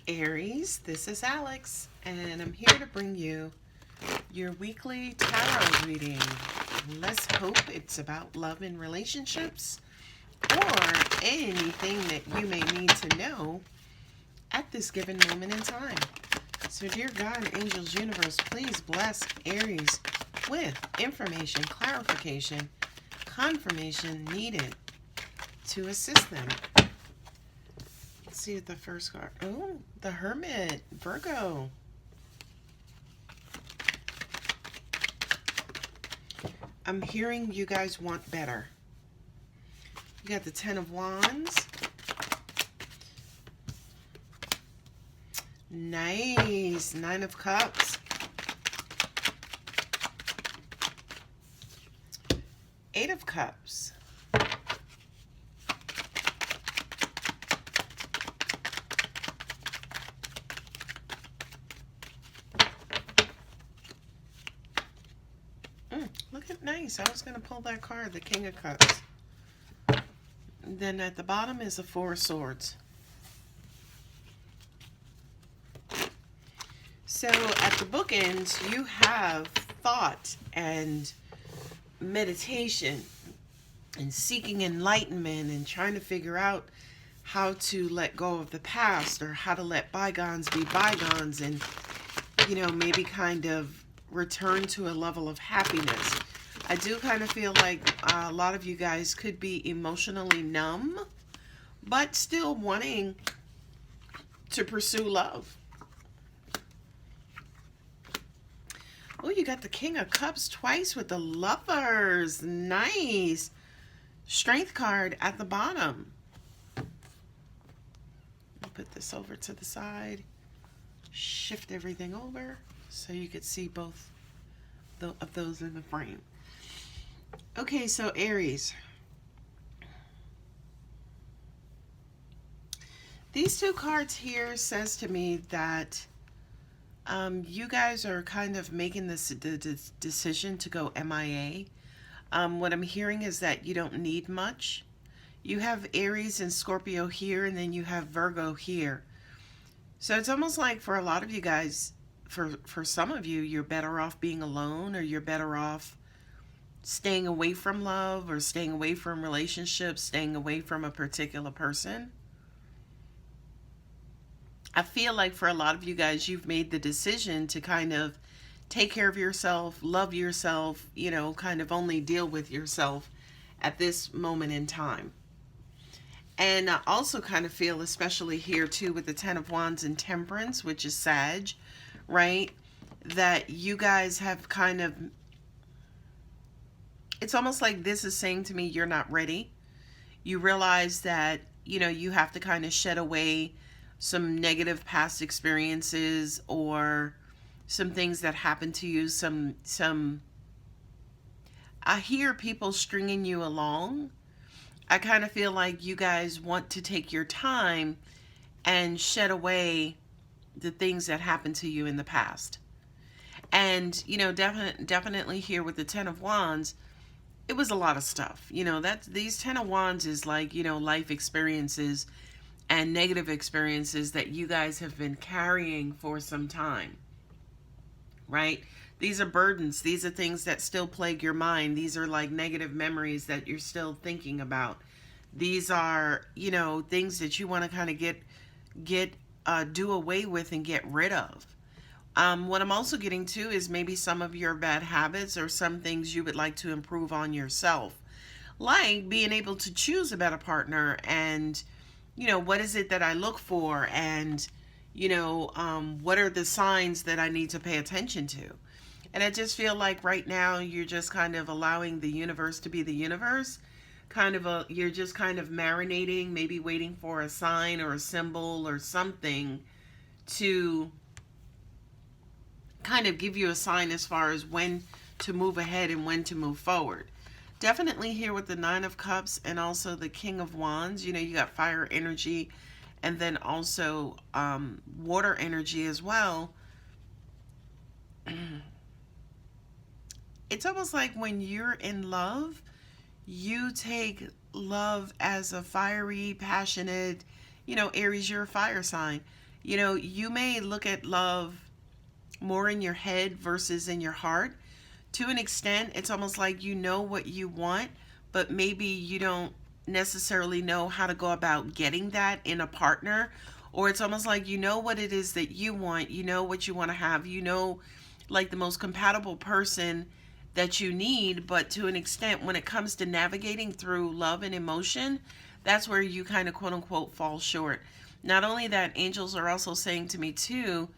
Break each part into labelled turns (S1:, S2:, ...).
S1: Aries, this is Alex, and I'm here to bring you your weekly tarot reading. Let's hope it's about love and relationships or anything that you may need to know at this given moment in time. So dear God, angels, universe, please bless Aries with information, clarification, confirmation needed to assist them. Let's see what the first card. Oh, the Hermit, Virgo. I'm hearing you guys want better. You got the Ten of Wands. Nice. Nine of Cups. Eight of Cups. Look at nice. I was going to pull that card, the King of Cups. Then at the bottom is the Four of Swords. So at the bookends, you have thought and meditation and seeking enlightenment and trying to figure out how to let go of the past or how to let bygones be bygones and, you know, maybe kind of return to a level of happiness. I do kind of feel like a lot of you guys could be emotionally numb, but still wanting to pursue love. Oh, you got the King of Cups twice with the Lovers. Nice. Strength card at the bottom. I'll put this over to the side. Shift everything over so you could see both of those in the frame. Okay, so Aries. These two cards here says to me that you guys are kind of making this decision to go MIA. What I'm hearing is that you don't need much. You have Aries and Scorpio here, and then you have Virgo here. So it's almost like for a lot of you guys, for some of you, you're better off being alone, or you're better off staying away from love or staying away from relationships, staying away from a particular person. I feel like for a lot of you guys, you've made the decision to kind of take care of yourself, love yourself, you know, kind of only deal with yourself at this moment in time. And I also kind of feel, especially here too with the Ten of Wands and Temperance, which is Sag, right? That you guys have kind of, it's almost like this is saying to me, you're not ready. You realize that, you know, you have to kind of shed away some negative past experiences or some things that happened to you. I hear people stringing you along. I kind of feel like you guys want to take your time and shed away the things that happened to you in the past. And, you know, definitely here with the Ten of Wands, it was a lot of stuff. You know, these Ten of Wands is like, you know, life experiences and negative experiences that you guys have been carrying for some time, right? These are burdens. These are things that still plague your mind. These are like negative memories that you're still thinking about. These are, you know, things that you want to kind of do away with and get rid of. What I'm also getting to is maybe some of your bad habits or some things you would like to improve on yourself, like being able to choose a better partner and, you know, what is it that I look for, and, you know, what are the signs that I need to pay attention to. And I just feel like right now you're just kind of allowing the universe to be the universe. You're just kind of marinating, maybe waiting for a sign or a symbol or something to kind of give you a sign as far as when to move ahead and when to move forward. Definitely here with the Nine of Cups and also the King of Wands, you know, you got fire energy and then also water energy as well. It's almost like when you're in love, you take love as a fiery, passionate, you know, Aries, you're a fire sign. You know, you may look at love more in your head versus in your heart. To an extent, it's almost like you know what you want, but maybe you don't necessarily know how to go about getting that in a partner. Or it's almost like you know what it is that you want, you know what you want to have, you know, like the most compatible person that you need. But to an extent, when it comes to navigating through love and emotion, that's where you kind of quote unquote fall short. Not only that, angels are also saying to me too,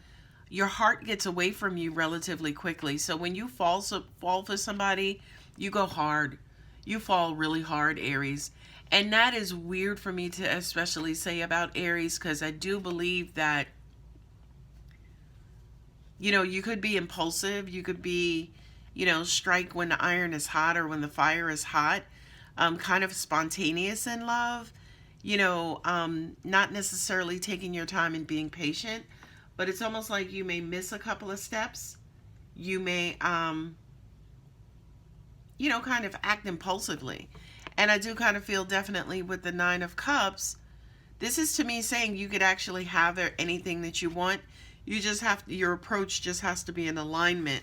S1: your heart gets away from you relatively quickly. So when you fall for somebody, you go hard. You fall really hard, Aries. And that is weird for me to especially say about Aries, because I do believe that, you know, you could be impulsive. You could be, you know, strike when the iron is hot or when the fire is hot. Kind of spontaneous in love. You know, not necessarily taking your time and being patient, but it's almost like you may miss a couple of steps. You may, you know, kind of act impulsively. And I do kind of feel definitely with the Nine of Cups, this is to me saying you could actually have anything that you want. You just have to, your approach just has to be in alignment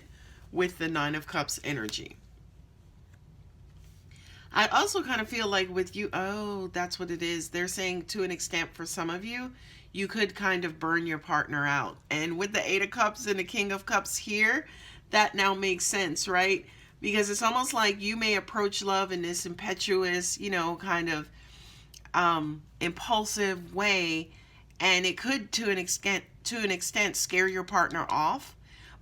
S1: with the Nine of Cups energy. I also kind of feel like with you, oh, that's what it is. They're saying to an extent for some of you, you could kind of burn your partner out. And with the Eight of Cups and the King of Cups here, that now makes sense, right? Because it's almost like you may approach love in this impetuous, you know, kind of impulsive way, and it could to an extent scare your partner off.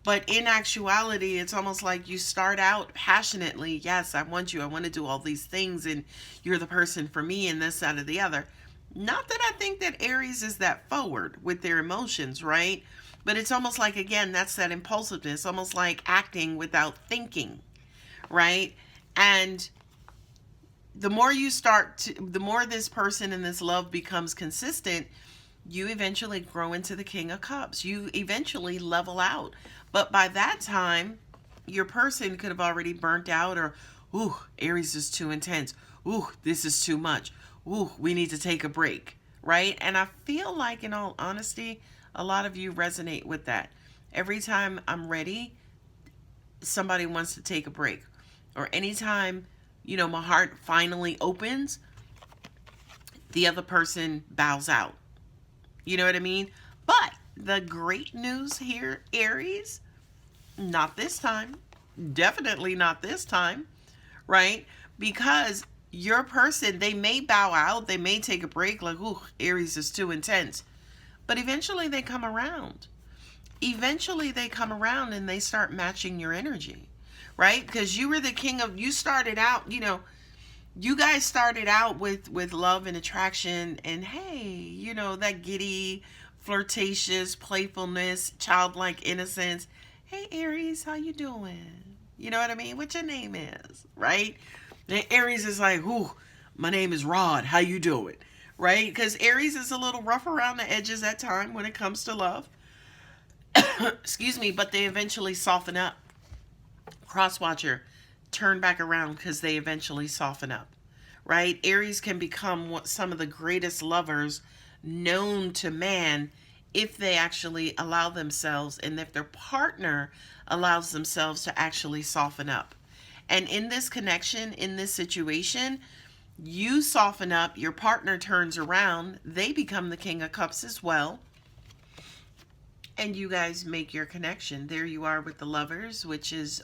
S1: But in actuality, it's almost like you start out passionately, yes, I want you, I want to do all these things, and you're the person for me, and this, that, or the other. Not that I think that Aries is that forward with their emotions, right? But it's almost like, again, that's that impulsiveness, almost like acting without thinking, right? And the more you start to, the more this person and this love becomes consistent, you eventually grow into the King of Cups. You eventually level out. But by that time, your person could have already burnt out, or, ooh, Aries is too intense. Ooh, this is too much. Ooh, we need to take a break, right? And I feel like, in all honesty, a lot of you resonate with that. Every time I'm ready, somebody wants to take a break. Or anytime, you know, my heart finally opens, the other person bows out. You know what I mean? But the great news here, Aries, not this time. Definitely not this time, right? Because your person, they may bow out, they may take a break, like, ooh, Aries is too intense. But eventually they come around. Eventually they come around and they start matching your energy, right? Because you were the king of, you started out, you know, you guys started out with love and attraction, and hey, you know, that giddy, flirtatious playfulness, childlike innocence. Hey, Aries, how you doing? You know what I mean? What your name is, right? And Aries is like, ooh, my name is Rod, how you doing? Right? Because Aries is a little rough around the edges at time when it comes to love. Excuse me, but they eventually soften up. Crosswatcher, turn back around, because they eventually soften up, right? Aries can become some of the greatest lovers known to man if they actually allow themselves, and if their partner allows themselves to actually soften up. And in this connection, in this situation, you soften up, your partner turns around, they become the King of Cups as well, and you guys make your connection. There you are with the Lovers, which is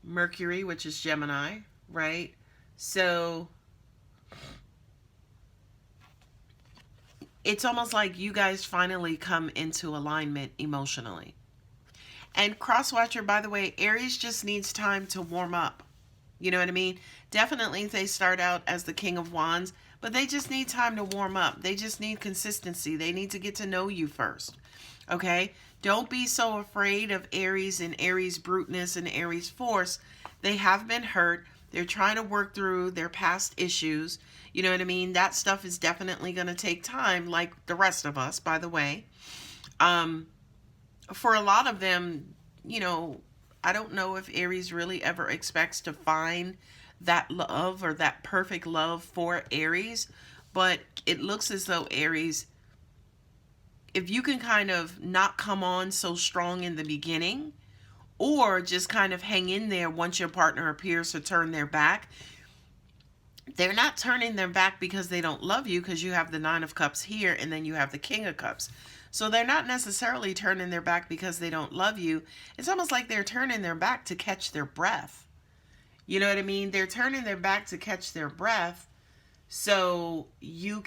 S1: Mercury, which is Gemini, right? So it's almost like you guys finally come into alignment emotionally. And Crosswatcher, by the way, Aries just needs time to warm up. You know what I mean? Definitely they start out as the King of Wands, but they just need time to warm up. They just need consistency. They need to get to know you first. Okay? Don't be so afraid of Aries and Aries bruteness and Aries force. They have been hurt. They're trying to work through their past issues. You know what I mean? That stuff is definitely going to take time, like the rest of us, by the way. For a lot of them, you know, I don't know if Aries really ever expects to find that love or that perfect love for Aries, but it looks as though Aries if you can kind of not come on so strong in the beginning, or just kind of hang in there once your partner appears to turn their back. They're not turning their back because they don't love you, because you have the Nine of Cups here and then you have the King of Cups. So they're not necessarily turning their back because they don't love you. It's almost like they're turning their back to catch their breath. You know what I mean? They're turning their back to catch their breath so they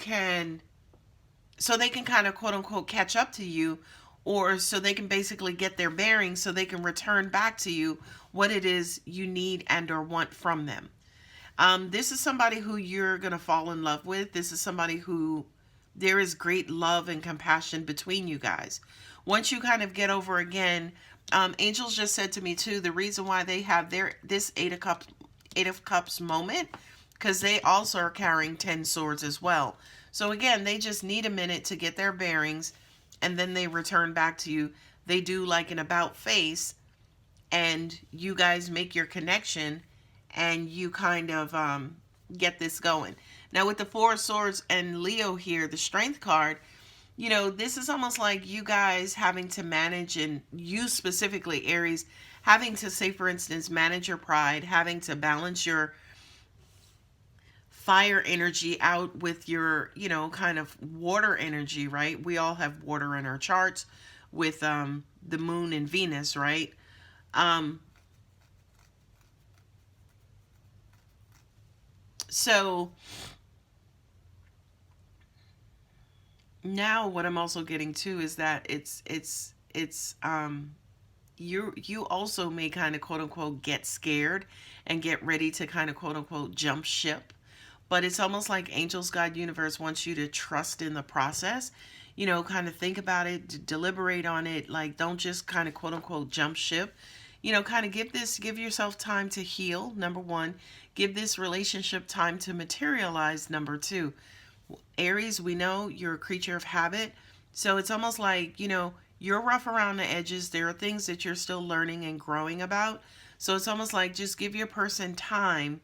S1: can kind of quote unquote catch up to you, or so they can basically get their bearings so they can return back to you what it is you need and or want from them. This is somebody who you're going to fall in love with. This is somebody who there is great love and compassion between you guys. Once you kind of get over, again, angels just said to me too, the reason why they have this Eight of Cups moment, because they also are carrying 10 swords as well. So again, they just need a minute to get their bearings, and then they return back to you. They do like an about face, and you guys make your connection, and you kind of get this going. Now with the Four of Swords and Leo here, the Strength card, you know, this is almost like you guys having to manage, and you specifically, Aries, having to, say for instance, manage your pride, having to balance your fire energy out with your, you know, kind of water energy, right? We all have water in our charts with the moon and Venus, right? So now what I'm also getting to is that you also may kind of quote unquote get scared and get ready to kind of quote unquote jump ship. But it's almost like angels, God, universe wants you to trust in the process. You know, kind of think about it, deliberate on it. Like, don't just kind of quote unquote jump ship. You know, kind of give yourself time to heal, number one. Give this relationship time to materialize, number two. Aries, we know you're a creature of habit. So it's almost like, you know, you're rough around the edges. There are things that you're still learning and growing about. So it's almost like just give your person time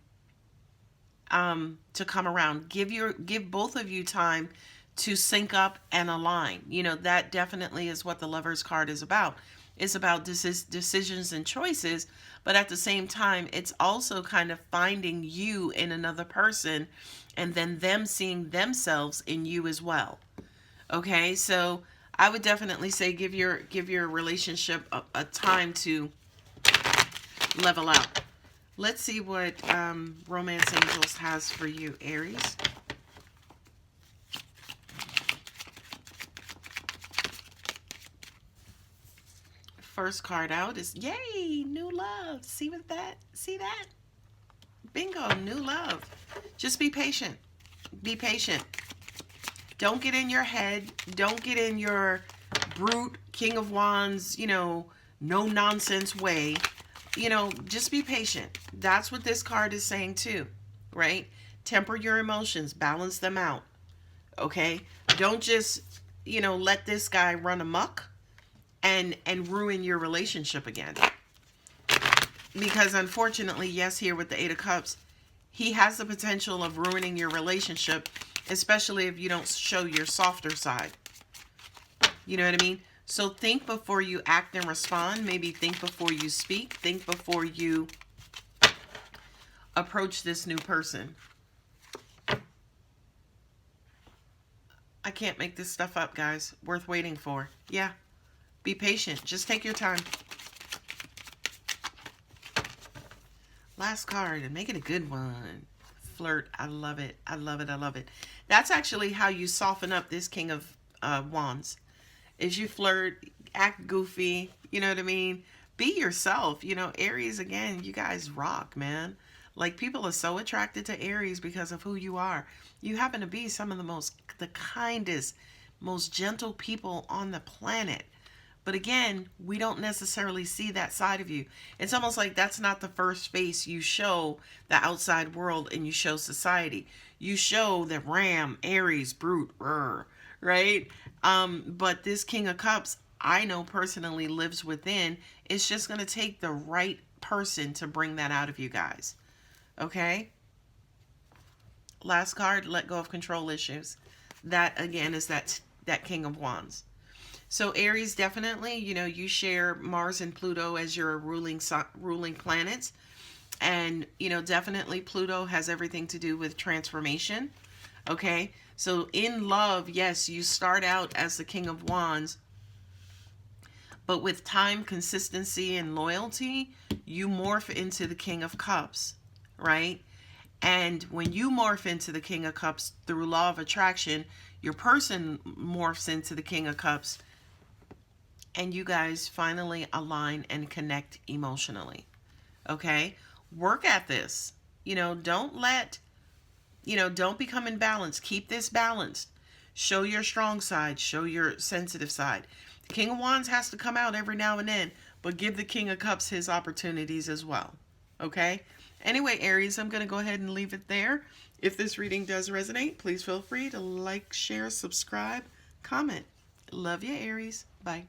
S1: to come around. Give both of you time to sync up and align. You know, that definitely is what the Lovers card is about. It's about decisions and choices, but at the same time, it's also kind of finding you in another person, and then them seeing themselves in you as well. Okay, so I would definitely say give your relationship a time to level out. Let's see what Romance Angels has for you, Aries. First card out is, yay, new love. See that? Bingo, new love. Just be patient. Be patient. Don't get in your head. Don't get in your brute King of Wands, you know, no nonsense way. You know, just be patient. That's what this card is saying too, right? Temper your emotions, balance them out. Okay? Don't just, you know, let this guy run amok and ruin your relationship again. Because unfortunately, yes, here with the Eight of Cups, he has the potential of ruining your relationship, especially if you don't show your softer side. You know what I mean? So think before you act and respond. Maybe think before you speak. Think before you approach this new person. I can't make this stuff up, guys. Worth waiting for. Yeah. Be patient. Just take your time. Last card, and make it a good one. Flirt. I love it. I love it. I love it. That's actually how you soften up this King of Wands. Is you flirt, act goofy, you know what I mean? Be yourself. You know, Aries, again, you guys rock, man. Like, people are so attracted to Aries because of who you are. You happen to be some of the kindest, most gentle people on the planet. But again, we don't necessarily see that side of you. It's almost like that's not the first face you show the outside world and you show society. You show the ram, Aries, brute, right? But this King of Cups, I know personally lives within. It's just going to take the right person to bring that out of you guys. Okay? Last card, let go of control issues. That, again, is that King of Wands. So Aries, definitely, you share Mars and Pluto as your ruling planets. And, definitely Pluto has everything to do with transformation. Okay. So in love, yes, you start out as the King of Wands, but with time, consistency, and loyalty, you morph into the King of Cups, right? And when you morph into the King of Cups through law of attraction, your person morphs into the King of Cups, and you guys finally align and connect emotionally. Okay? Work at this. Don't become imbalanced. Keep this balanced. Show your strong side, show your sensitive side. The King of Wands has to come out every now and then, but give the King of Cups his opportunities as well. Okay? Anyway, Aries, I'm going to go ahead and leave it there. If this reading does resonate, please feel free to like, share, subscribe, comment. Love you, Aries. Bye.